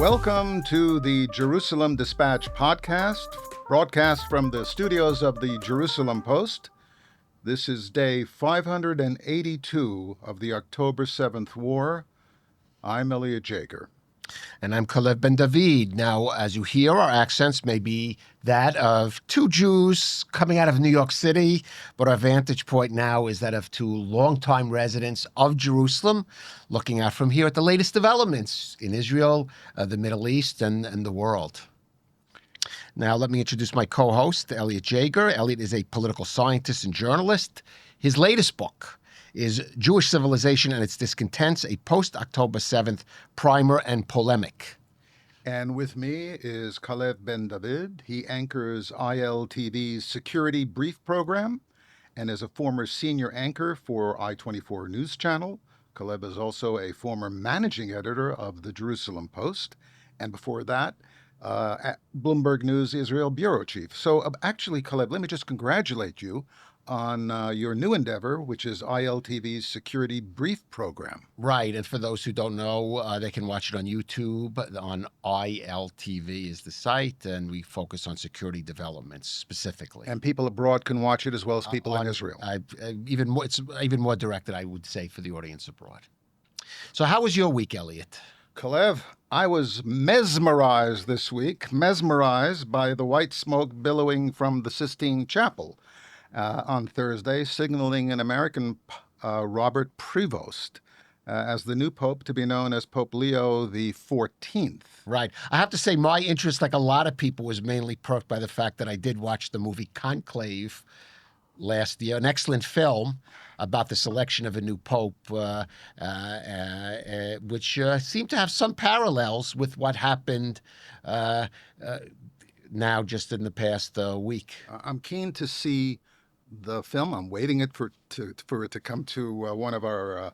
Welcome to the Jerusalem Dispatch podcast, broadcast from the studios of the Jerusalem Post. This is day 582 of the October 7th War. I'm Elliot Jager. And I'm Calev ben David. Now, as you hear, our accents may be that of two Jews coming out of New York City, but our vantage point now is that of two longtime residents of Jerusalem, looking out from here at the latest developments in Israel, the Middle East, and the world. Now, let me introduce my co-host, Elliot Jager. Elliot is a political scientist and journalist. His latest book is Jewish Civilization and Its Discontents, a post-October 7th primer and polemic. And with me is Calev ben David. He anchors ILTV's Security Brief program and is a former senior anchor for I-24 News Channel. Calev is also a former managing editor of the Jerusalem Post, and before that, Bloomberg News Israel bureau chief. So actually, Calev, let me just congratulate you on your new endeavor, which is ILTV's Security Brief program. Right, and for those who don't know, they can watch it on YouTube. On ILTV is the site, and we focus on security developments specifically. And people abroad can watch it as well as people in Israel. It's even more directed, I would say, for the audience abroad. So how was your week, Elliot? Calev, I was mesmerized this week, by the white smoke billowing from the Sistine Chapel on Thursday, signaling an American Robert Prevost as the new pope to be known as Pope Leo the 14th. Right. I have to say my interest, like a lot of people, was mainly perked by the fact that I did watch the movie Conclave last year, an excellent film about the selection of a new pope, which seemed to have some parallels with what happened now just in the past week. I'm keen to see the film. I'm waiting for it to come to one of our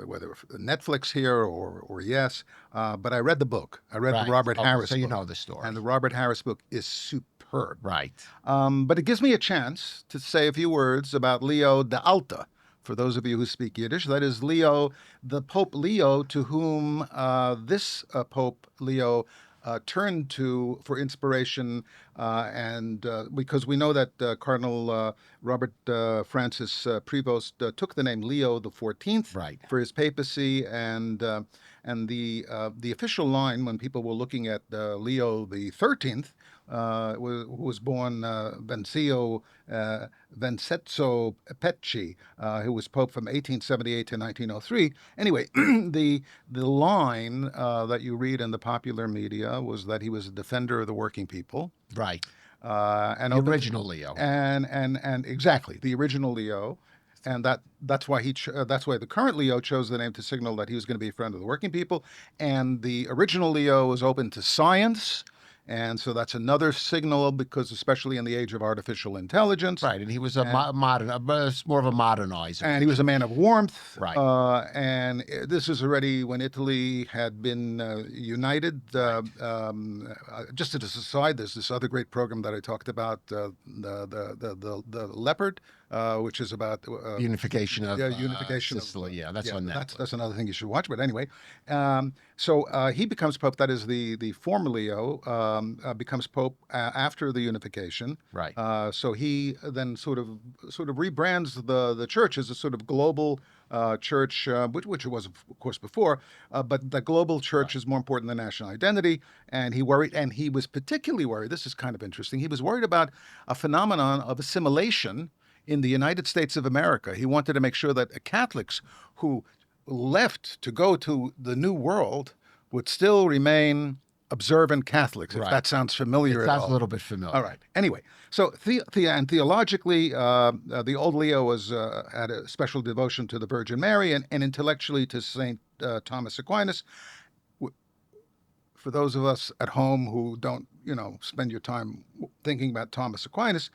whether Netflix here or yes. But I read the book. I read the Robert Harris. So you book. know the story. And the Robert Harris book is superb. Right. But it gives me a chance to say a few words about Leo the Alta. For those of you who speak Yiddish, that is Leo, the Pope Leo, to whom this Pope Leo turned to for inspiration, and because we know that Cardinal Robert Francis Prevost took the name Leo the 14th Right. for his papacy, and the official line when people were looking at Leo the 13th, who was born Vencio Pecci, who was pope from 1878 to 1903. Anyway, the line that you read in the popular media was that he was a defender of the working people. Right. And the original Leo. And exactly, the original Leo. And that's why that's why the current Leo chose the name to signal that he was going to be a friend of the working people. And the original Leo was open to science. And so that's another signal, because especially in the age of artificial intelligence. Right, and he was a more of a modernizer. And he was a man of warmth. Right. And this is already when Italy had been united. Just as a aside, there's this other great program that I talked about, the Leopard, which is about unification of Sicily. That's on Netflix. That's another thing you should watch. But anyway, so he becomes pope. That is the former Leo becomes pope after the unification. Right. So he then sort of rebrands the church as a sort of global church, which it was of course before, but the global church is more important than national identity. And he was particularly worried. This is kind of interesting. He was worried about a phenomenon of assimilation in the United States of America. He wanted to make sure that Catholics who left to go to the New World would still remain observant Catholics, if that sounds familiar at all. It sounds a little bit familiar. All right. Anyway, so theologically, the old Leo had a special devotion to the Virgin Mary, and intellectually to St. Thomas Aquinas. For those of us at home who don't, spend your time thinking about Thomas Aquinas,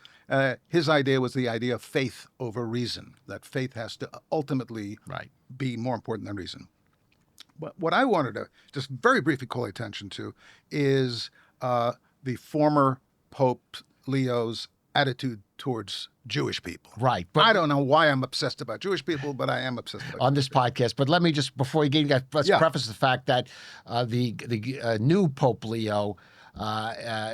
his idea was the idea of faith over reason, that faith has to ultimately be more important than reason. But what I wanted to just very briefly call attention to is the former Pope Leo's attitude towards Jewish people. Right. But I don't know why I'm obsessed about Jewish people, but I am obsessed about on this podcast. But let me just, before you get into that, let's preface the fact that the new Pope Leo,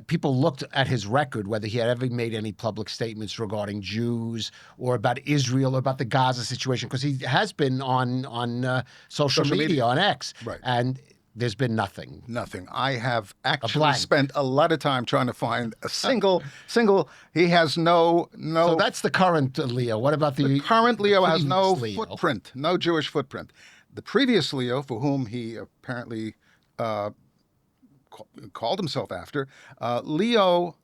people looked at his record, whether he had ever made any public statements regarding Jews or about Israel or about the Gaza situation, because he has been on social media, on X. Right. And there's been nothing. Nothing. I have actually spent a lot of time trying to find a single. He has no. So that's the current Leo. What about the current Leo? Has no Leo? Footprint, no Jewish footprint. The previous Leo, for whom he apparently called himself after, Leo,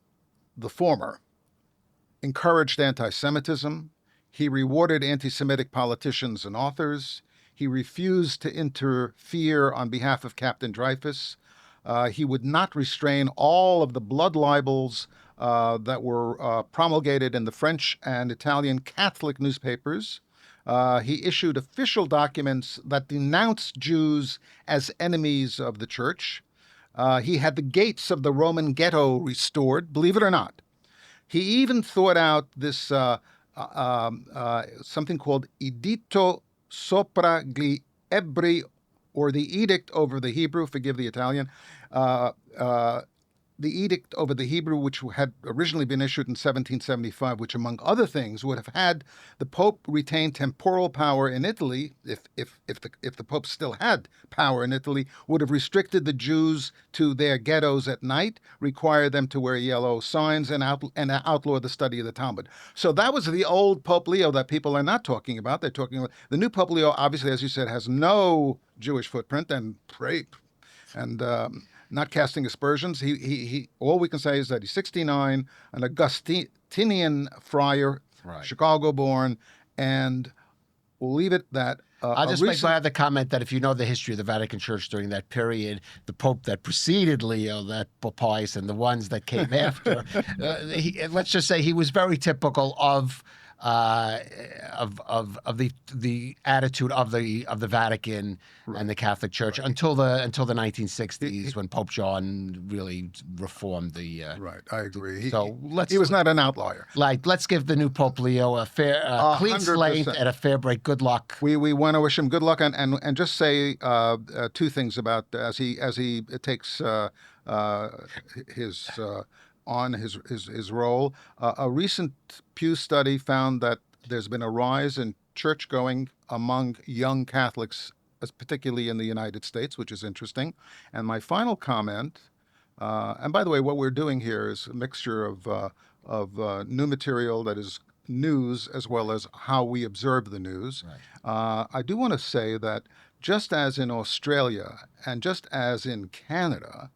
the former, encouraged anti-Semitism. He rewarded anti-Semitic politicians and authors. He refused to interfere on behalf of Captain Dreyfus. He would not restrain all of the blood libels that were promulgated in the French and Italian Catholic newspapers. He issued official documents that denounced Jews as enemies of the church. He had the gates of the Roman ghetto restored, believe it or not. He even thought out this something called Editto Sopra gli Ebri, or the Edict over the Hebrew, forgive the Italian, the Edict over the Hebrew, which had originally been issued in 1775, which, among other things, would have had the Pope retain temporal power in Italy, if the Pope still had power in Italy, would have restricted the Jews to their ghettos at night, required them to wear yellow signs, and outlaw the study of the Talmud. So that was the old Pope Leo that people are not talking about. They're talking about the new Pope Leo, obviously, as you said, has no Jewish footprint, and not casting aspersions. He all we can say is that he's 69, an Augustinian friar, right, Chicago-born, and we'll leave it that. I'll just make my other comment that if you know the history of the Vatican Church during that period, the Pope that preceded Leo, that Pope Pius, and the ones that came after, let's just say he was very typical of the attitude of the Vatican, right, and the Catholic Church, right, until the 1960s, when Pope John really reformed the. Right, I agree. He was not an outlier. Let's give the new Pope Leo a fair, clean slate and a fair break. Good luck. We want to wish him good luck, and just say two things about as he takes his. On his role. A recent Pew study found that there's been a rise in church-going among young Catholics, particularly in the United States, which is interesting. And my final comment, and by the way, what we're doing here is a mixture of new material that is news as well as how we observe the news. Right. I do want to say that just as in Australia and just as in Canada,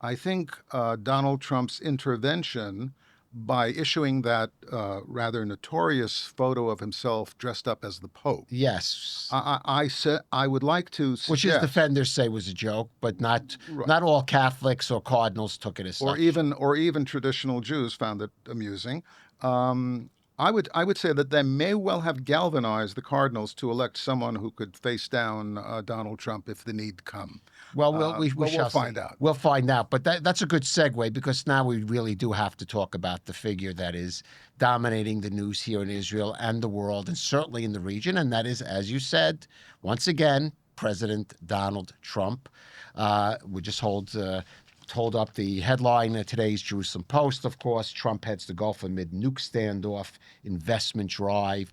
I think Donald Trump's intervention by issuing that rather notorious photo of himself dressed up as the Pope. Yes. I would like to suggest, which his defenders say was a joke, but not all Catholics or cardinals took it as such. Or even traditional Jews found it amusing. I would say that they may well have galvanized the cardinals to elect someone who could face down Donald Trump if the need come. Well, we'll find out. We'll find out. But that's a good segue, because now we really do have to talk about the figure that is dominating the news here in Israel and the world, and certainly in the region, and that is, as you said, once again, President Donald Trump. We just hold up the headline of today's Jerusalem Post. Of course, Trump heads to Gulf amid nuke standoff, investment drive.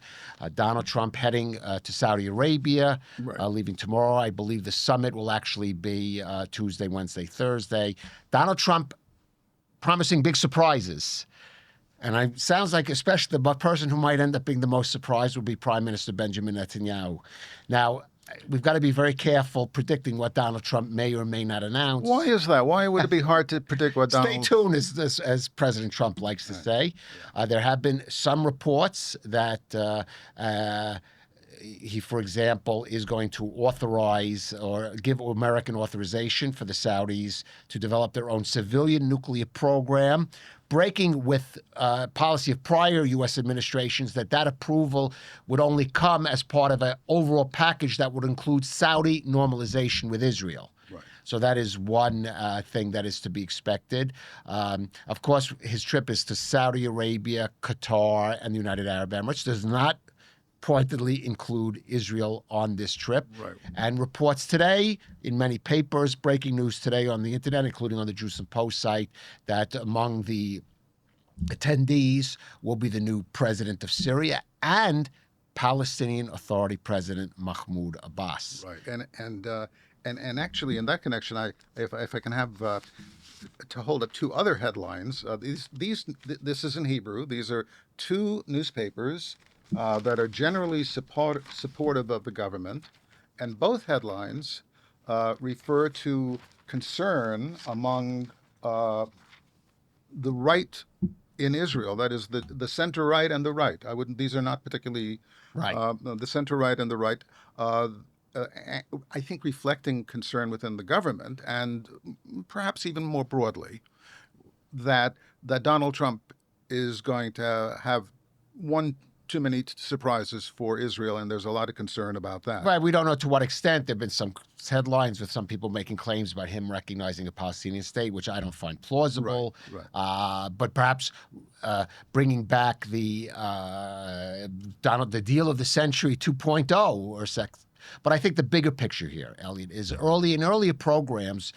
Donald Trump heading to Saudi Arabia, right, leaving tomorrow. I believe the summit will actually be Tuesday, Wednesday, Thursday. Donald Trump promising big surprises. And it sounds like especially the person who might end up being the most surprised would be Prime Minister Benjamin Netanyahu. Now, we've got to be very careful predicting what Donald Trump may or may not announce. Why is that? Why would it be hard to predict what Donald... Stay tuned, as President Trump likes to say. There have been some reports that he, for example, is going to authorize or give American authorization for the Saudis to develop their own civilian nuclear program, breaking with policy of prior U.S. administrations that approval would only come as part of an overall package that would include Saudi normalization with Israel. Right. So that is one thing that is to be expected. Of course, his trip is to Saudi Arabia, Qatar, and the United Arab Emirates. Does not pointedly include Israel on this trip. Right. And reports today in many papers, breaking news today on the internet, including on the Jerusalem Post site, that among the attendees will be the new president of Syria and Palestinian Authority President Mahmoud Abbas. Right, and actually, in that connection, if I can have to hold up two other headlines. This is in Hebrew. These are two newspapers that are generally supportive of the government, and both headlines refer to concern among the right in Israel. That is the center right and the right. I wouldn't. These are not particularly Right. the center right and the right. I think reflecting concern within the government and perhaps even more broadly that Donald Trump is going to have one too many surprises for Israel, and there's a lot of concern about that. Right. We don't know to what extent. There have been some headlines with some people making claims about him recognizing a Palestinian state, which I don't find plausible. Right. But perhaps bringing back the deal of the century 2.0 or sex. But I think the bigger picture here, Elliot, is in earlier programs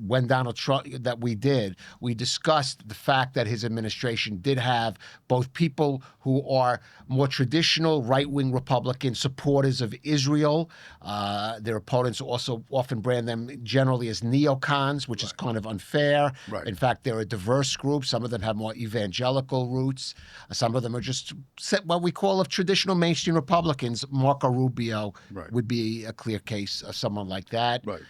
when Donald Trump we discussed the fact that his administration did have both people who are more traditional right-wing Republican supporters of Israel. Their opponents also often brand them generally as neocons, which is kind of unfair. Right. In fact, they're a diverse group. Some of them have more evangelical roots. Some of them are just what we call of traditional mainstream Republicans. Marco Rubio would be a clear case of someone like that. Right.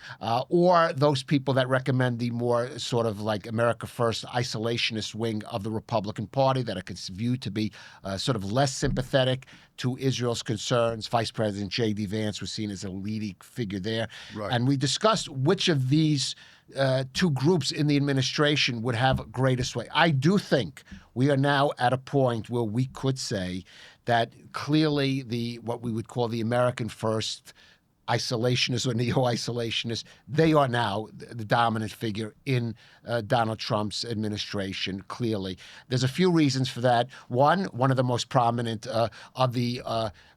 Or those people that recommend the more sort of like America First isolationist wing of the Republican Party that are viewed to be sort of less sympathetic to Israel's concerns. Vice President JD Vance was seen as a leading figure there. Right. And we discussed which of these two groups in the administration would have greatest sway. I do think we are now at a point where we could say that clearly what we would call the American First isolationists or neo-isolationists, they are now the dominant figure in Donald Trump's administration, clearly. There's a few reasons for that. One of the most prominent of the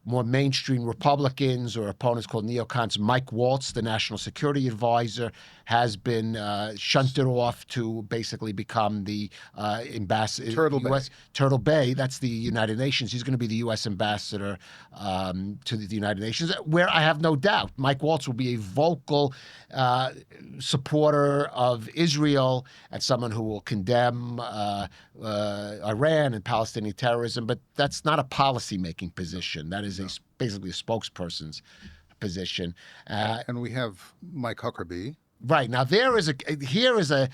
more mainstream Republicans or opponents called neocons, Mike Waltz, the national security advisor, has been shunted off to basically become the ambassador. Turtle Bay, that's the United Nations. He's going to be the U.S. ambassador to the United Nations, where I have no doubt Mike Waltz will be a vocal supporter of Israel and someone who will condemn Iran and Palestinian terrorism. But that's not a policy-making position. That is basically a spokesperson's position. And we have Mike Huckabee. Right. Now, here is a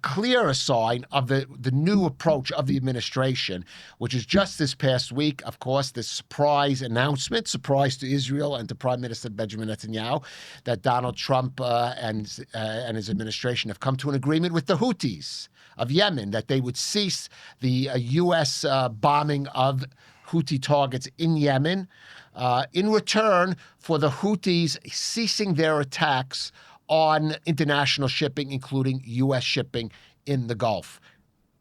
clearer sign of the new approach of the administration, which is just this past week, of course, this surprise to Israel and to Prime Minister Benjamin Netanyahu, that Donald Trump and his administration have come to an agreement with the Houthis of Yemen that they would cease the U.S. bombing of Houthi targets in Yemen in return for the Houthis ceasing their attacks on international shipping, including U.S. shipping in the Gulf.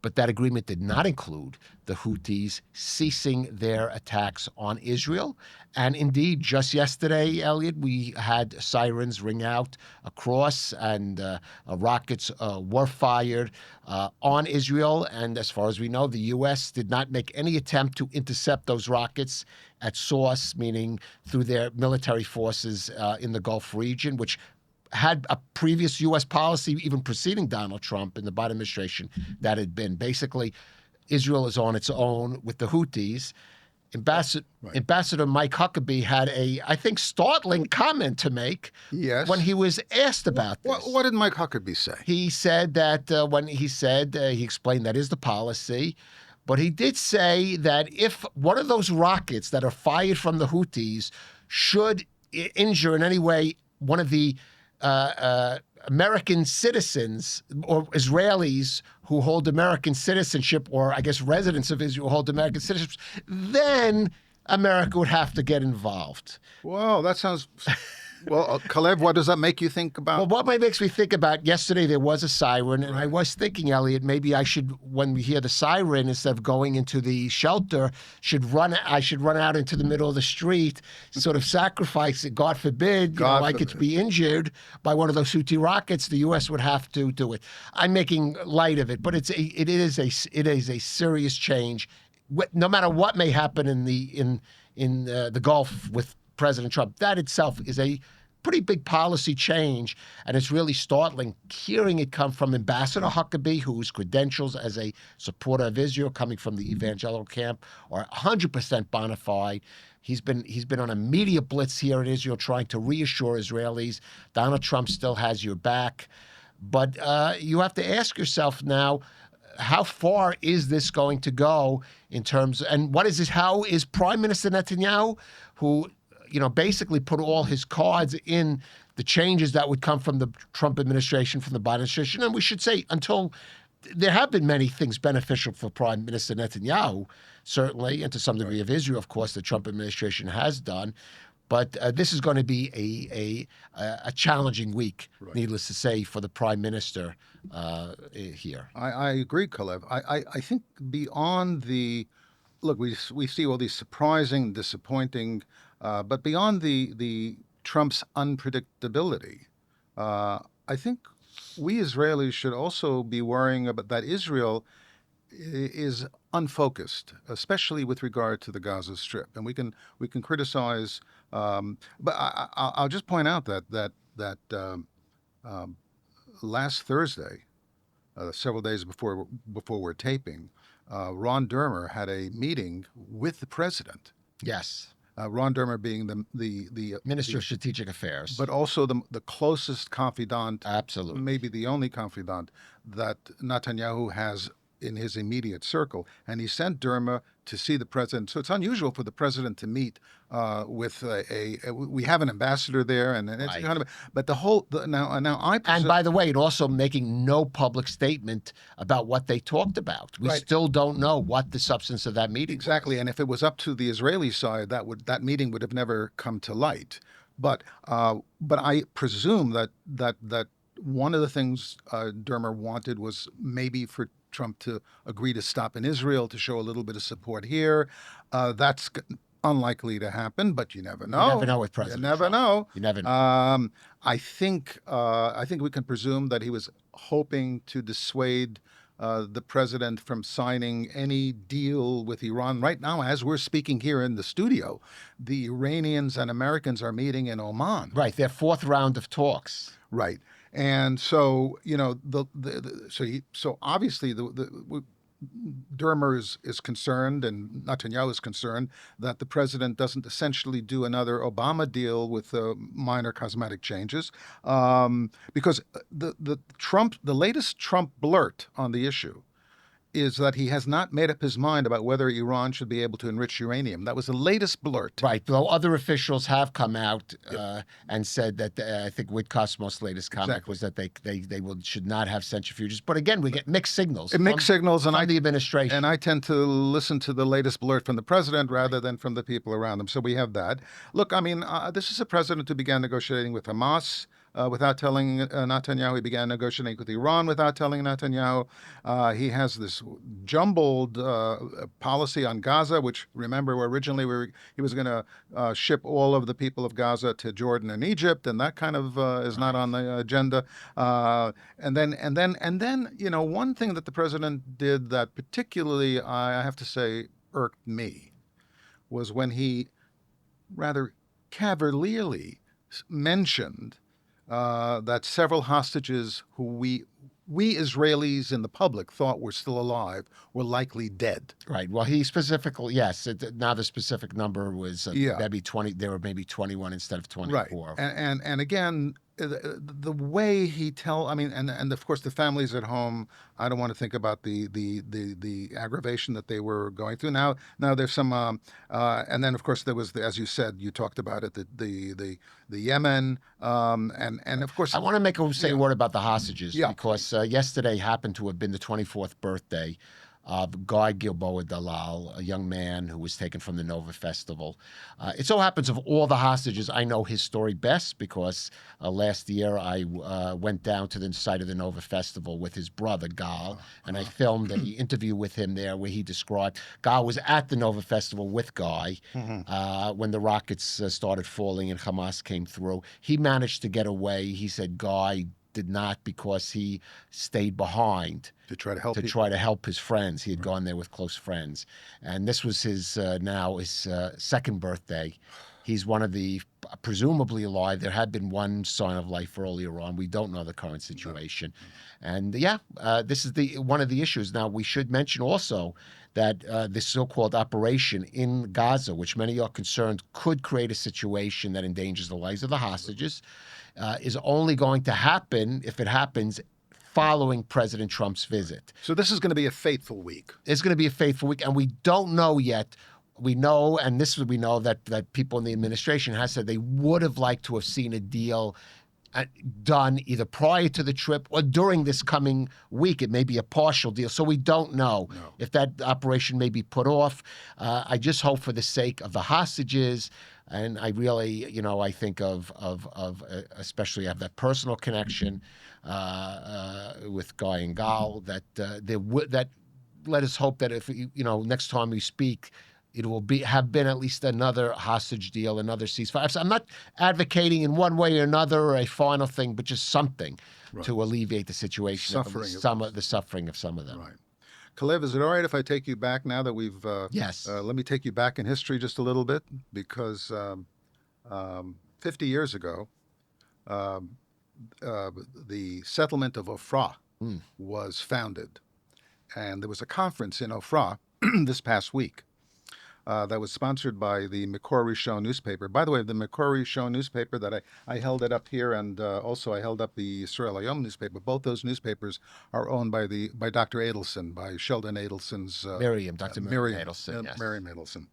But that agreement did not include the Houthis ceasing their attacks on Israel. And indeed, just yesterday, Elliot, we had sirens ring out across and rockets were fired on Israel. And as far as we know, the U.S. did not make any attempt to intercept those rockets at source, meaning through their military forces in the Gulf region, which had a previous U.S. policy, even preceding Donald Trump in the Biden administration, that had been basically Israel is on its own with the Houthis. Ambassador Mike Huckabee had I think, startling comment to make when he was asked about this. What did Mike Huckabee say? He said that he explained that is the policy, but he did say that if one of those rockets that are fired from the Houthis should injure in any way one of the American citizens or Israelis who hold American citizenship, or I guess residents of Israel who hold American citizenship, then America would have to get involved. Well, that sounds. Well, Calev, what does that make you think Well, about? what makes me think about yesterday, there was a siren, and I was thinking, Elliot, maybe I should, when we hear the siren, instead of going into the shelter, I should run out into the middle of the street, sort of sacrifice it. God forbid, God I could forbid. be injured by one of those Houthi rockets. The U.S. would have to do it. I'm making light of it, but it is a serious change. No matter what may happen in the Gulf with President Trump, that itself is a pretty big policy change, and it's really startling hearing it come from Ambassador Huckabee, whose credentials as a supporter of Israel coming from the evangelical camp are 100% bona fide. He's been on a media blitz here in Israel trying to reassure Israelis Donald Trump still has your back. But you have to ask yourself now, how far is this going to go in terms, and what is this? How is Prime Minister Netanyahu, who basically put all his cards in the changes that would come from the Trump administration, from the Biden administration, and we should say until there have been many things beneficial for Prime Minister Netanyahu, certainly, and to some degree of Israel, of course, the Trump administration has done. But this is going to be a challenging week, needless to say, for the Prime Minister here. I agree, Calev. I think beyond the look, we see all these surprising, disappointing, but beyond the Trump's unpredictability, I think we Israelis should also be worrying about that Israel is unfocused, especially with regard to the Gaza Strip, and we can criticize, but I'll just point out that last Thursday, several days before we're taping, Ron Dermer had a meeting with the president. Yes. Ron Dermer being the Minister of Strategic Affairs. but also the closest confidant, Absolutely. maybe the only confidant that Netanyahu has in his immediate circle. And he sent Dermer to see the president. So it's unusual for the president to meet with we have an ambassador there, and it's Right. kind of. But now I And by the way, it also making no public statement about what they talked about. We Right. still don't know what the substance of that meeting exactly, was. and if it was up to the Israeli side, that meeting would have never come to light. But I presume that one of the things Dermer wanted was maybe for Trump to agree to stop in Israel to show a little bit of support here. That's unlikely to happen, but you never know. You never know with President You never Trump. know. You never know. I think we can presume that he was hoping to dissuade the president from signing any deal with Iran. Right now, as we're speaking here in the studio, the Iranians and Americans are meeting in Oman. Right, their fourth round of talks. Right, and so so obviously Dermer is concerned, and Netanyahu is concerned that the president doesn't essentially do another Obama deal with minor cosmetic changes, because the latest Trump blurt on the issue is that he has not made up his mind about whether Iran should be able to enrich uranium. That was the latest blurt. Right, though other officials have come out and said that I think Witkosmos' latest comment Exactly. was that they should not have centrifuges. But again, we get mixed signals. Mixed signals, and from the administration. And I tend to listen to the latest blurt from the president rather than from the people around him. So we have that. Look, I mean, this is a president who began negotiating with Hamas without telling Netanyahu. He began negotiating with Iran without telling Netanyahu. He has this jumbled policy on Gaza, which, remember, originally he was going to ship all of the people of Gaza to Jordan and Egypt, and that kind of is not on the agenda. And then, one thing that the president did that particularly, I have to say, irked me was when he rather cavalierly mentioned that several hostages who we Israelis in the public thought were still alive were likely dead. Right. Well, he specifically, yes. Now the specific number was maybe 20. There were maybe 21 instead of 24. Right. And again, the way he and of course the families at home. I don't want to think about the aggravation that they were going through. Now there's some, and then of course there was as you said, you talked about it, the Yemen, and of course I want to say a word about the hostages Yeah. because yesterday happened to have been the 24th birthday of Guy Gilboa Dalal, a young man who was taken from the Nova Festival. It so happens of all the hostages, I know his story best because last year I went down to the site of the Nova Festival with his brother, Gal, and I filmed an interview with him there where he described, Gal was at the Nova Festival with Guy when the rockets started falling and Hamas came through. He managed to get away. He said Guy did not because he stayed behind To try to help to people. try to help his friends. He had gone there with close friends, and this was his now his second birthday. He's one of the presumably alive. There had been one sign of life earlier on. We don't know the current situation, and this is the one of the issues. Now we should mention also that this so-called operation in Gaza, which many are concerned could create a situation that endangers the lives of the hostages, is only going to happen if it happens following President Trump's visit. So this is going to be a fateful week. It's going to be a fateful week, and we don't know yet. We know, and we know that people in the administration have said they would have liked to have seen a deal done either prior to the trip or during this coming week. It may be a partial deal, so we don't know if that operation may be put off. I just hope for the sake of the hostages, and I really, I think of especially have that personal connection with Guy and Gal that that let us hope that if next time we speak, it will have been at least another hostage deal, another ceasefire. So I'm not advocating in one way or another a final thing, but just something to alleviate the situation, the suffering of some of them. Right. Calev, is it all right if I take you back now that we've... Yes. Let me take you back in history just a little bit, because 50 years ago, the settlement of Ofra was founded. And there was a conference in Ofra this past week that was sponsored by the Makori Show newspaper. By the way, the Makori Show newspaper that I held it up here, and also I held up the Israel Hayom newspaper. Both those newspapers are owned by Dr. Adelson, by Sheldon Adelson's Dr. Miriam Adelson. Yes. Miriam Adelson.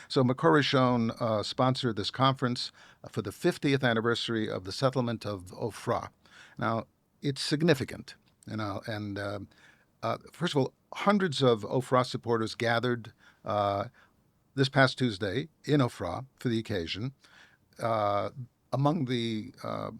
So Makori Show sponsored this conference for the 50th anniversary of the settlement of Ofra. Now, it's significant, and first of all, hundreds of Ofra supporters gathered this past Tuesday in Ofra for the occasion. Among the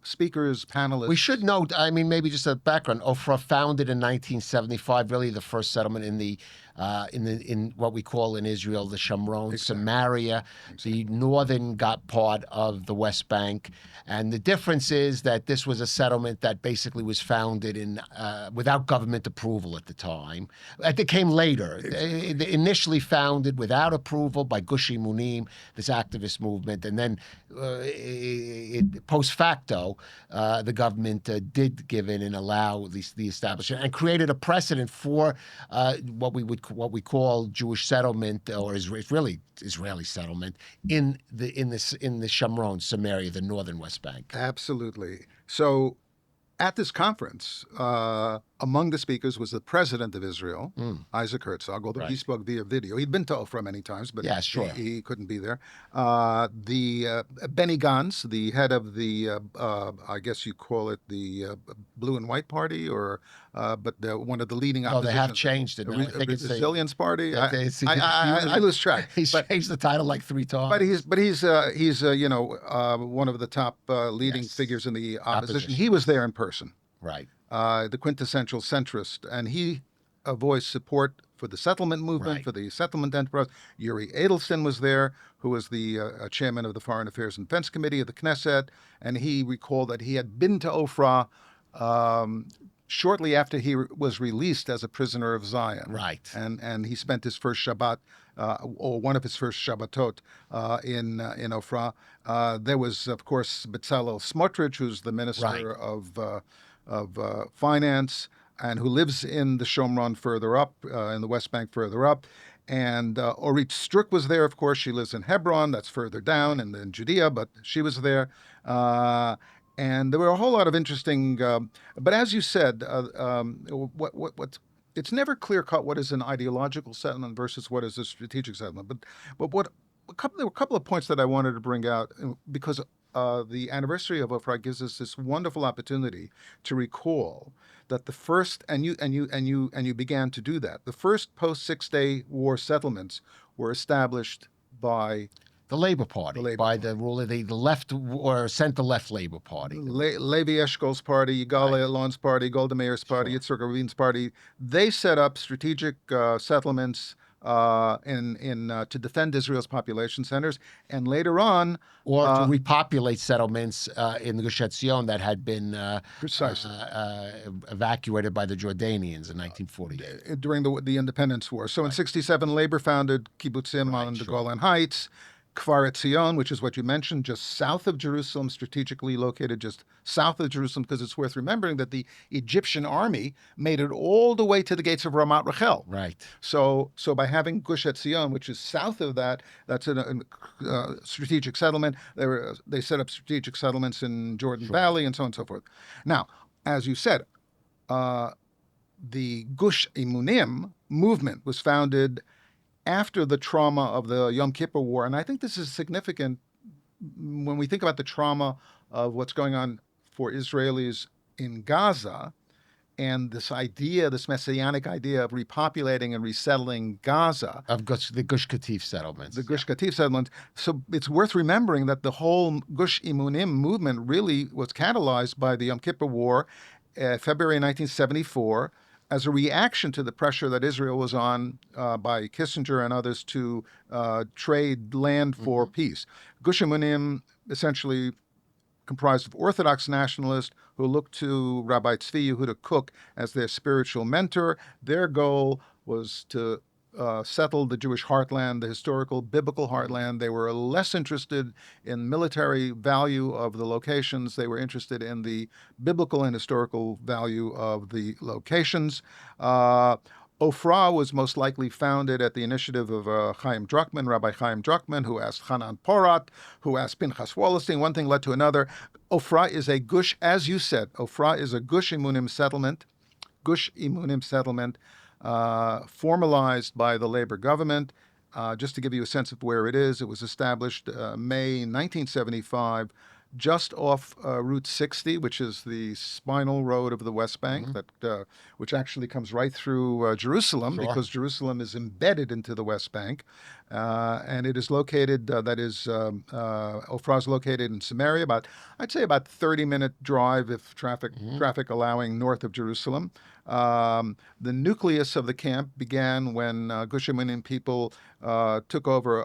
speakers, panelists... We should note, maybe just a background. Ofra, founded in 1975, really the first settlement in what we call in Israel the Shomron, Samaria, the northern part of the West Bank. And the difference is that this was a settlement that basically was founded without government approval at the time. It came later. It initially founded without approval by Gushi Munim, this activist movement, and then post facto, the government did give in and allow the establishment, and created a precedent for what we call Jewish settlement, or really Israeli settlement in the Shomron, Samaria, the northern West Bank. Absolutely. So, at this conference, among the speakers was the president of Israel, Isaac Herzog, although he spoke via video. He'd been to Ofra many times, but he couldn't be there. The Benny Gantz, the head of the, I guess you call it the Blue and White Party, or but one of the leading opposition. They have changed it now. I think it's the Resilience Party. I lose track. He's changed the title like 3 times. But he's one of the top leading figures in the opposition. He was there in person. Right. The quintessential centrist, and he voiced support for the settlement movement, for the settlement enterprise. Yuri Edelstein was there, who was the chairman of the Foreign Affairs and Defense Committee of the Knesset, and he recalled that he had been to Ofra shortly after he was released as a prisoner of Zion. Right. And he spent his first Shabbat, or one of his first Shabbatot, in Ofra. There was, of course, Bezalel Smotrich, who's the minister of finance, and who lives in the Shomron further up, in the West Bank further up. And Orit Struk was there, of course. She lives in Hebron, that's further down in Judea, but she was there. And there were a whole lot of interesting, but as you said, it's never clear-cut what is an ideological settlement versus what is a strategic settlement. But there were a couple of points that I wanted to bring out, because the anniversary of Ofra gives us this wonderful opportunity to recall that the first, and you began to do that. The first post 6 Day War settlements were established by The Labor Party, the Labor by Party. the rule of the left or center-left Labor Party. Levi Eshkol's party, Yigal Right. Elon's party, Golda Meir's party, Sure. Yitzhak Ravin's party, they set up strategic settlements to defend Israel's population centers, and later on, Or to repopulate settlements in the Gush Etzion that had been precisely evacuated by the Jordanians in 1948. during the Independence War. So in '67, Labor founded kibbutzim on the sure. Golan Heights, Kfar Etzion, which is what you mentioned, just south of Jerusalem, strategically located just south of Jerusalem, because it's worth remembering that the Egyptian army made it all the way to the gates of Ramat Rachel. Right. So by having Gush Etzion, which is south of that, that's a strategic settlement. They set up strategic settlements in Jordan Valley and so on and so forth. Now, as you said, the Gush Emunim movement was founded after the trauma of the Yom Kippur War, and I think this is significant when we think about the trauma of what's going on for Israelis in Gaza, and this messianic idea of repopulating and resettling Gaza. Of the Gush Katif settlements. The Gush Katif settlements. So it's worth remembering that the whole Gush Emunim movement really was catalyzed by the Yom Kippur War, February 1974, as a reaction to the pressure that Israel was on by Kissinger and others to trade land for peace. Gush Emunim essentially comprised of Orthodox nationalists who looked to Rabbi Tzvi Yehuda Kook as their spiritual mentor. Their goal was to settle the Jewish heartland, the historical biblical heartland. They were less interested in military value of the locations. They were interested in the biblical and historical value of the locations. Ofra was most likely founded at the initiative of Chaim Druckman, Rabbi Chaim Druckman, who asked Hanan Porat, who asked Pinchas Wallerstein. One thing led to another. Ofra is a Gush, as you said, Ofra is a Gush Emunim settlement. Gush Emunim settlement formalized by the Labor government. Just to give you a sense of where it is, it was established May 1975, just off Route 60, which is the spinal road of the West Bank, which actually comes right through Jerusalem, because Jerusalem is embedded into the West Bank. And it is located, Ofra is located in Samaria, I'd say about 30-minute drive, if traffic allowing, north of Jerusalem. The nucleus of the camp began when Gush Emunim people took over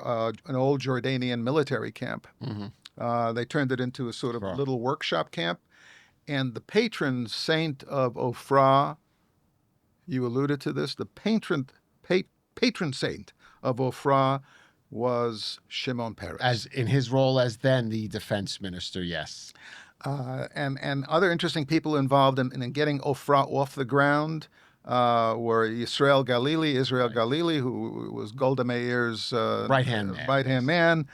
an old Jordanian military camp. They turned it into a sort of little workshop camp. And the patron saint of Ofra, you alluded to this, the patron saint of Ofra was Shimon Peres. As in his role as then the defense minister, yes. And other interesting people involved in getting Ofra off the ground were Israel Galili, who was Golda Meir's right-hand man.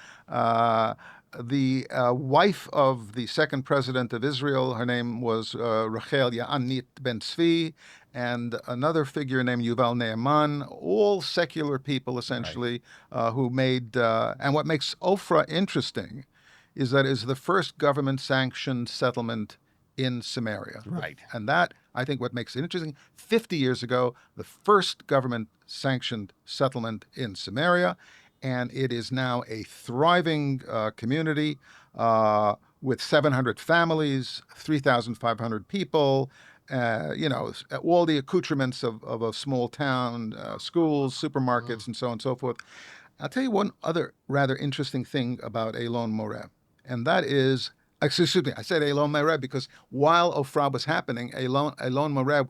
The wife of the second president of Israel, her name was Rachel Ya'anit Ben Tzvi, and another figure named Yuval Ne'eman, all secular people essentially, who made, and what makes Ofra interesting is that it is the first government-sanctioned settlement in Samaria. Right. And that, I think, what makes it interesting, 50 years ago, the first government-sanctioned settlement in Samaria, and it is now a thriving community with 700 families, 3,500 people, all the accoutrements of a small town, schools, supermarkets, and so on and so forth. I'll tell you one other rather interesting thing about Elon Moreh, and that is, excuse me, I said Elon Moreh because while Ofra was happening, Elon Moreh,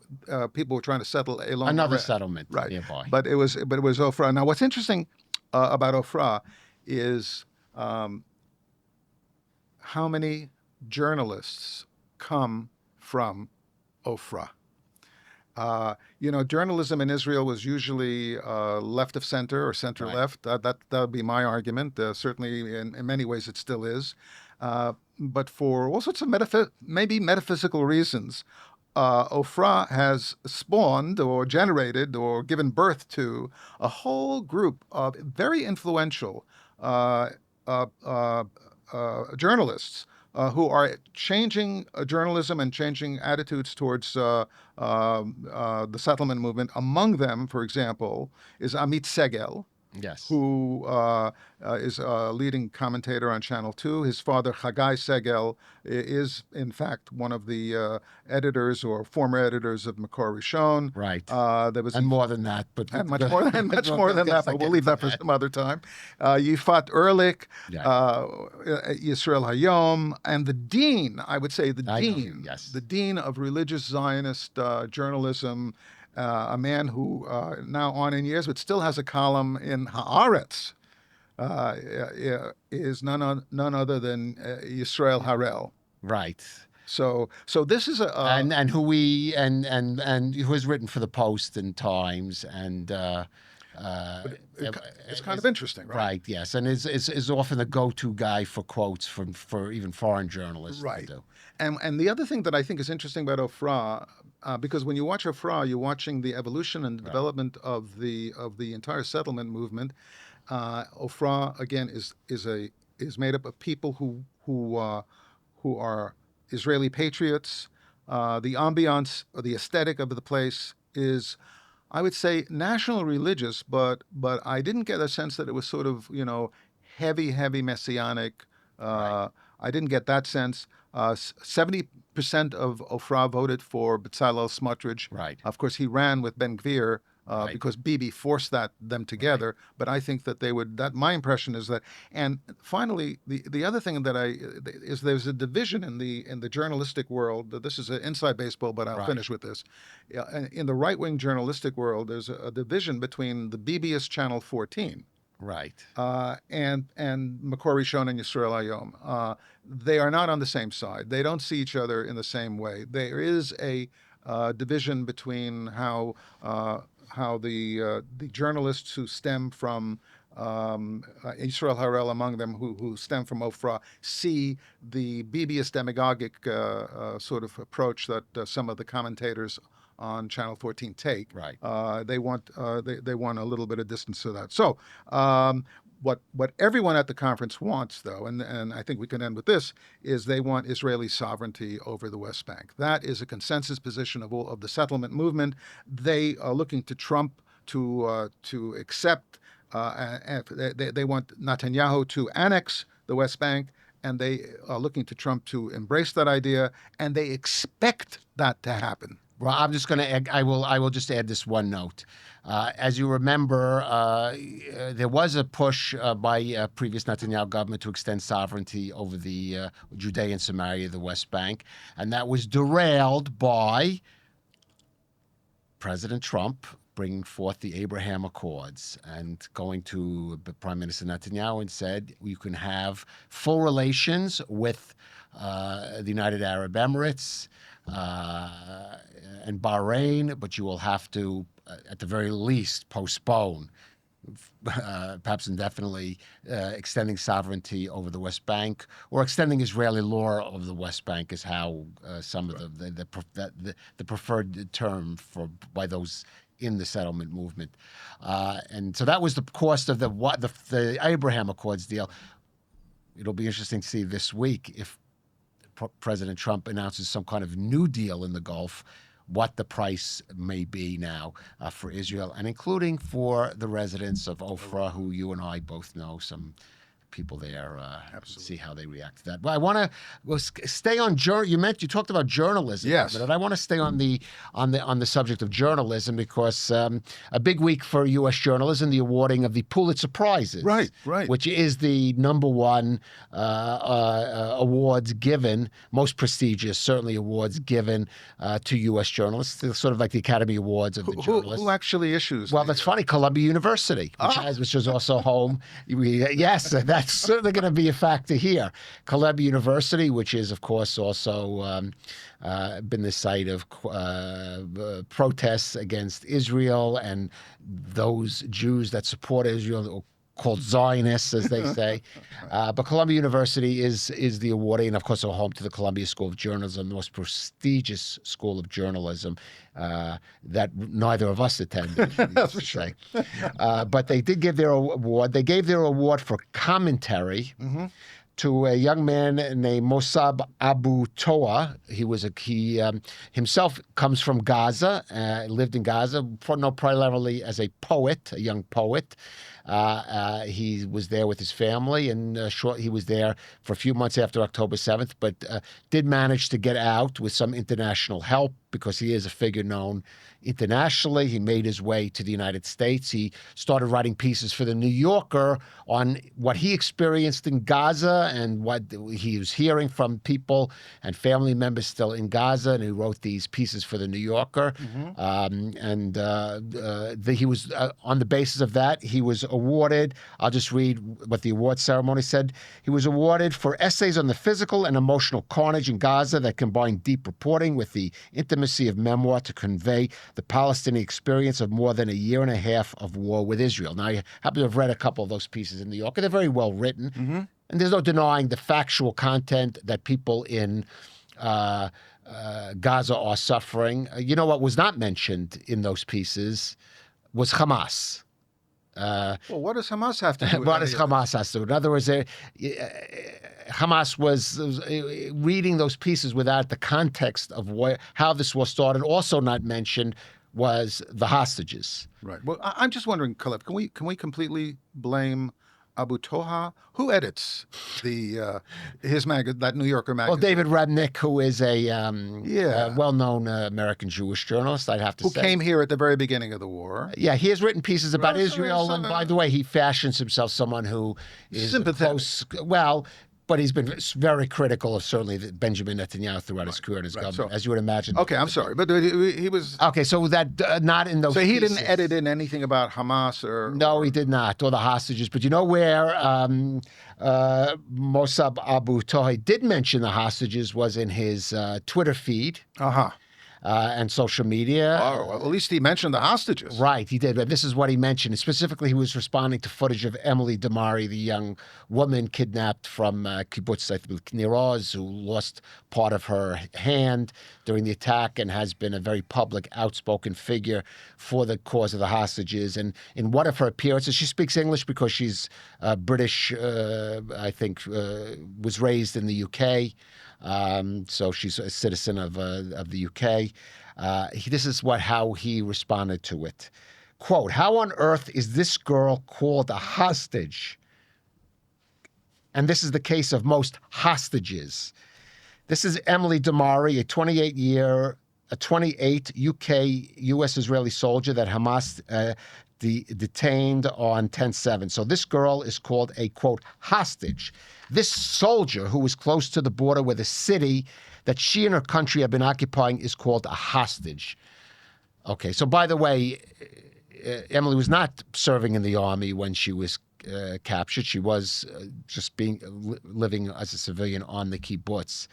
people were trying to settle Elon Another Moreh. settlement Right. nearby. But it was Ofra. Now, what's interesting about Ofra is how many journalists come from Ofra. Journalism in Israel was usually left of center or center left. That would be my argument. Certainly, in many ways, it still is. But for all sorts of maybe metaphysical reasons, Ofra has spawned or generated or given birth to a whole group of very influential journalists who are changing journalism and changing attitudes towards the settlement movement. Among them, for example, is Amit Segel, Yes. who is a leading commentator on Channel 2. His father, Chagai Segel, is, in fact, one of the editors or former editors of Makor Rishon. Right. There was And more than that, but and much more than that, but we'll leave that for some other time. Yifat Ehrlich, Yeah. Yisrael Hayom, and the dean, I would say I know, dean, yes. the dean of religious Zionist journalism, a man who now on in years, but still has a column in Haaretz, is none other than Yisrael Harel. Right. So this is And who we and who has written for the Post and Times and it's kind of interesting, right? right, yes, and is often the go-to guy for quotes for even foreign journalists Right. to do. And the other thing that I think is interesting about Ofra, because when you watch Ofra, you're watching the evolution and development of the entire settlement movement. Ofra again is made up of people who are Israeli patriots. The ambiance or the aesthetic of the place is, I would say, national religious, but I didn't get a sense that it was sort of heavy messianic. I didn't get that sense. 70% of Ofra voted for Bezalel Smotrich. Right. Of course, he ran with Ben Gvir Right. because Bibi forced them together. But I think that they would. That my impression is that. And finally, the other thing that is there's a division in the journalistic world. This is an inside baseball, but I'll Right. finish with this. In the right wing journalistic world, there's a division between the Bibiist Channel 14. Right. And Makor Rishon and Yisrael Hayom. They are not on the same side. They don't see each other in the same way. There is a division between how the journalists who stem from Yisrael Harel among them, who stem from Ofra, see the Bibiist demagogic sort of approach that some of the commentators on Channel 14 take. Right. They want they want a little bit of distance to that. So what everyone at the conference wants, though, and I think we can end with this, is they want Israeli sovereignty over the West Bank. That is a consensus position of the settlement movement. They are looking to Trump to accept. They want Netanyahu to annex the West Bank, and they are looking to Trump to embrace that idea, and they expect that to happen. Well, I'm just going to. I will just add this one note. As you remember, there was a push by previous Netanyahu government to extend sovereignty over the Judea and Samaria, the West Bank, and that was derailed by President Trump bringing forth the Abraham Accords and going to Prime Minister Netanyahu and said, you can have full relations with the United Arab Emirates and Bahrain, but you will have to, at the very least, postpone, perhaps indefinitely, extending sovereignty over the West Bank, or extending Israeli law over the West Bank is how some of the preferred term by those in the settlement movement, and so that was the cost of the Abraham Accords deal. It'll be interesting to see this week if President Trump announces some kind of new deal in the Gulf, what the price may be now for Israel, and including for the residents of Ofra, who you and I both know, some people there. See how they react to that. But I want to stay on you talked about journalism. Yes. But I want to stay on the subject of journalism because a big week for U.S. journalism, the awarding of the Pulitzer Prizes. Right. Which is the #1 awards given, most prestigious, certainly awards given to U.S. journalists. They're sort of like the Academy Awards of the journalists. Who actually issues? Well, that's funny. Columbia University, which is also home. Yes, that's certainly going to be a factor here. Calev University, which is, of course, also been the site of protests against Israel and those Jews that support Israel, called Zionists, as they say. But Columbia University is the awardee, and of course, a home to the Columbia School of Journalism, the most prestigious school of journalism that neither of us attended. That's for sure. But they did give their award. They gave their award for commentary to a young man named Mossab Abu Toa. He himself comes from Gaza, lived in Gaza, primarily as a poet, a young poet. He was there with his family, and he was there for a few months after October 7th, but did manage to get out with some international help because he is a figure known internationally. He made his way to the United States. He started writing pieces for The New Yorker on what he experienced in Gaza and what he was hearing from people and family members still in Gaza, and he wrote these pieces for The New Yorker. He was, on the basis of that, he was awarded, I'll just read what the award ceremony said. He was awarded for essays on the physical and emotional carnage in Gaza that combine deep reporting with the intimacy of memoir to convey the Palestinian experience of more than a year and a half of war with Israel. Now, I happen to have read a couple of those pieces in New York, and they're very well written. And there's no denying the factual content that people in Gaza are suffering. You know what was not mentioned in those pieces was Hamas. Well, what does Hamas have to do with What does Hamas have to do? In other words, Hamas was reading those pieces without the context of how this war started. Also not mentioned was the hostages. Right. Well, I'm just wondering, Calev, can we completely blame Abu Toha? Who edits that New Yorker magazine? Well, David Rudnick, who is a well-known American Jewish journalist, I'd have to say. Who came here at the very beginning of the war. Yeah, he has written pieces about Israel, and by the way, he fashions himself someone who is sympathetic. But he's been very critical of certainly Benjamin Netanyahu throughout his career in his government, as you would imagine. Okay, I'm sorry, but he was... Okay, so that not in those So he pieces. didn't edit in anything about Hamas or... No, he did not, or the hostages. But you know where Mossab Abu Tohi did mention the hostages was in his Twitter feed. And social media. Oh, well, at least he mentioned the hostages. Right, he did. But this is what he mentioned. Specifically, he was responding to footage of Emily Damari, the young woman kidnapped from kibbutz near Oz, who lost part of her hand during the attack and has been a very public, outspoken figure for the cause of the hostages. And in one of her appearances, she speaks English because she's British, I think, was raised in the UK. So she's a citizen of the UK. This is how he responded to it. Quote, "How on earth is this girl called a hostage?" And this is the case of most hostages. This is Emily Damari, a 28 U.S. Israeli soldier that Hamas detained on 10/7. So this girl is called a, quote, hostage. This soldier who was close to the border with a city that she and her country have been occupying is called a hostage. Okay, so by the way, Emily was not serving in the army when she was captured. She was just living as a civilian on the kibbutz.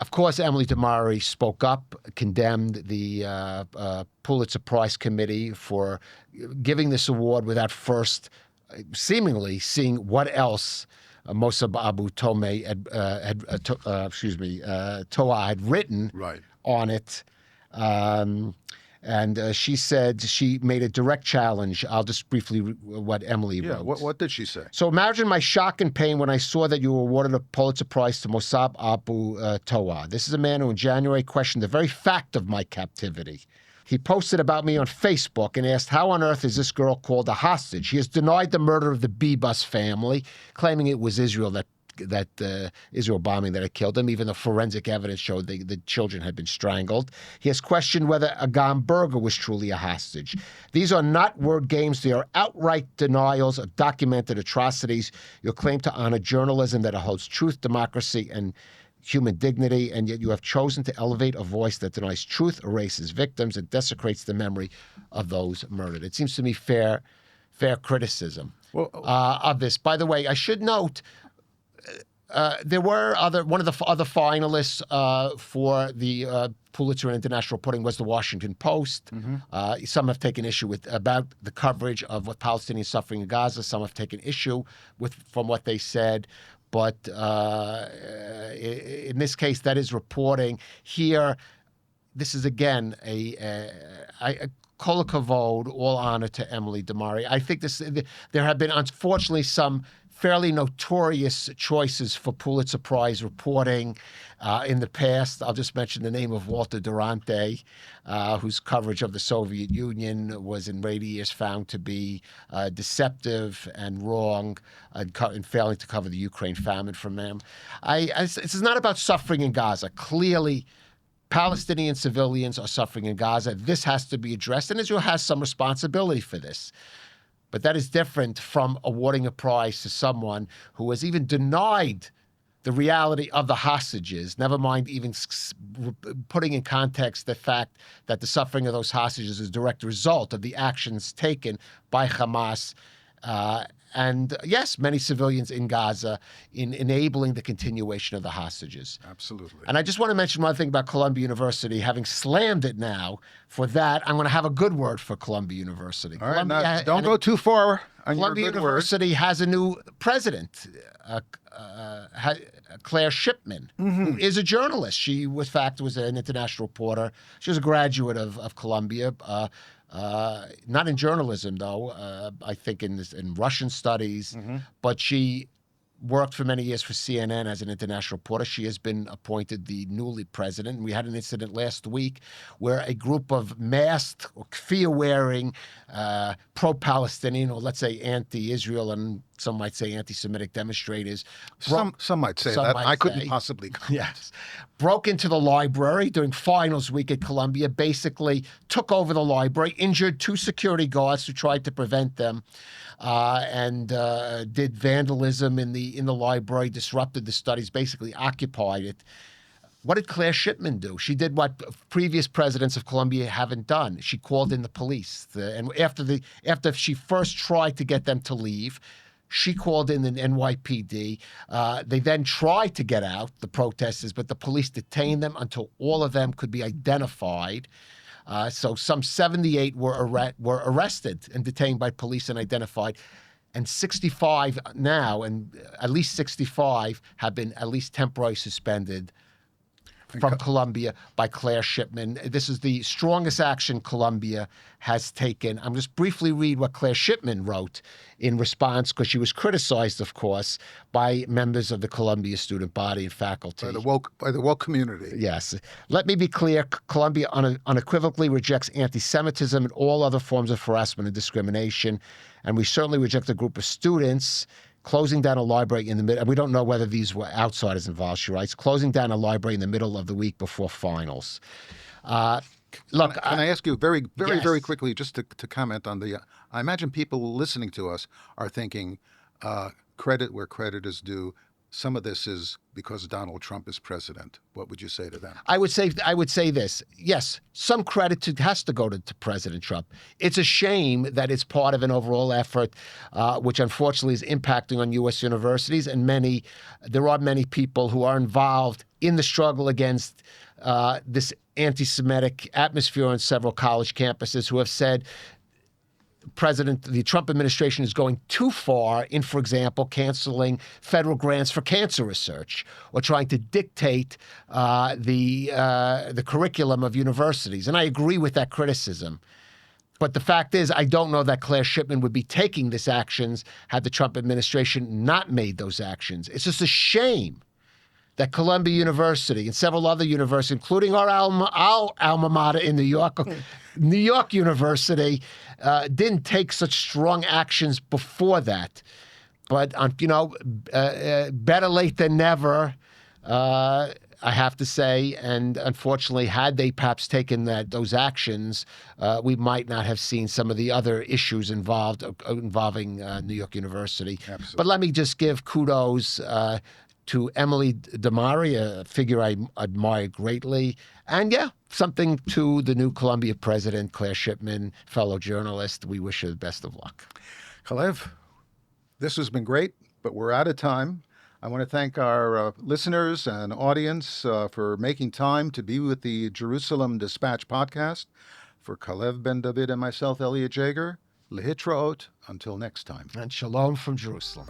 Of course, Emily Damari spoke up, condemned the Pulitzer Prize Committee for giving this award without first seemingly seeing what else Mossab Abu Toa had written on it. And she said she made a direct challenge. I'll just briefly what Emily wrote. What did she say? So imagine my shock and pain when I saw that you were awarded a Pulitzer Prize to Mossab Abu Toa. This is a man who in January questioned the very fact of my captivity. He posted about me on Facebook and asked, how on earth is this girl called a hostage? He has denied the murder of the B-Bus family, claiming it was Israel that Israel bombing that had killed him, even though forensic evidence showed the children had been strangled. He has questioned whether Agam Berger was truly a hostage. These are not word games. They are outright denials of documented atrocities. Your claim to honor journalism that holds truth, democracy, and human dignity, and yet you have chosen to elevate a voice that denies truth, erases victims, and desecrates the memory of those murdered. It seems to me fair criticism of this. By the way, I should note, there were one of the other finalists for the Pulitzer in International Reporting was the Washington Post. Some have taken issue about the coverage of what Palestinians suffering in Gaza. Some have taken issue from what they said. But in this case, that is reporting. Here, this is again kol kavod, all honor to Emily Denier. I think there have been, unfortunately, some fairly notorious choices for Pulitzer Prize reporting in the past. I'll just mention the name of Walter Durante, whose coverage of the Soviet Union was in later years found to be deceptive and wrong in failing to cover the Ukraine famine from them. This is not about suffering in Gaza. Clearly, Palestinian civilians are suffering in Gaza. This has to be addressed, and Israel has some responsibility for this. But that is different from awarding a prize to someone who has even denied the reality of the hostages, never mind even putting in context the fact that the suffering of those hostages is a direct result of the actions taken by Hamas and, yes, many civilians in Gaza in enabling the continuation of the hostages. Absolutely. And I just want to mention one thing about Columbia University. Having slammed it now, for that, I'm going to have a good word for Columbia University. All right, now, don't go too far on Columbia your good University has a new president, Claire Shipman, who is a journalist. She, in fact, was an international reporter. She was a graduate of Columbia. Not in journalism, though. I think in Russian studies. But she worked for many years for CNN as an international reporter. She has been appointed the newly president. And we had an incident last week where a group of masked, keffiyeh-wearing, pro-Palestinian, or let's say anti-Israel, and some might say anti-Semitic demonstrators. Some might say that. I couldn't possibly comment. Yes. Broke into the library during finals week at Columbia, basically took over the library, injured 2 security guards who tried to prevent them, and did vandalism in the library, disrupted the studies, basically occupied it. What did Claire Shipman do? She did what previous presidents of Columbia haven't done. She called in the police. And after she first tried to get them to leave, she called in the NYPD. They then tried to get out, the protesters, but the police detained them until all of them could be identified. So some 78 were arrested and detained by police and identified. And 65 now, and at least 65 have been at least temporarily suspended from Columbia by Claire Shipman. This is the strongest action Columbia has taken. I'm just briefly read what Claire Shipman wrote in response, because she was criticized, of course, by members of the Columbia student body and faculty. By the woke community. Yes. Let me be clear. Columbia unequivocally rejects anti-Semitism and all other forms of harassment and discrimination. And we certainly reject a group of students closing down a library in the middle. We don't know whether these were outsiders involved, she writes. Closing down a library in the middle of the week before finals. Look, can I ask you very yes. quickly, just to comment on the, I imagine people listening to us are thinking, credit where credit is due. Some of this is because Donald Trump is president. What would you say to them? I would say this. Yes, some credit has to go to President Trump. It's a shame that it's part of an overall effort, which unfortunately is impacting on U.S. universities, and there are many people who are involved in the struggle against this anti-Semitic atmosphere on several college campuses who have said the Trump administration is going too far in, for example, canceling federal grants for cancer research or trying to dictate the curriculum of universities. And I agree with that criticism. But the fact is, I don't know that Claire Shipman would be taking these actions had the Trump administration not made those actions. It's just a shame that Columbia University and several other universities, including our alma mater in New York, New York University, didn't take such strong actions before that. But, better late than never, I have to say. And unfortunately, had they perhaps taken those actions, we might not have seen some of the other issues involving New York University. Absolutely. But let me just give kudos to Emily Denier, a figure I admire greatly. And yeah, something to the new Columbia president, Claire Shipman, fellow journalist. We wish her the best of luck. Calev, this has been great, but we're out of time. I want to thank our listeners and audience for making time to be with the Jerusalem Dispatch podcast. For Calev Ben David and myself, Elliot Jager, lehitraot, until next time. And shalom from Jerusalem.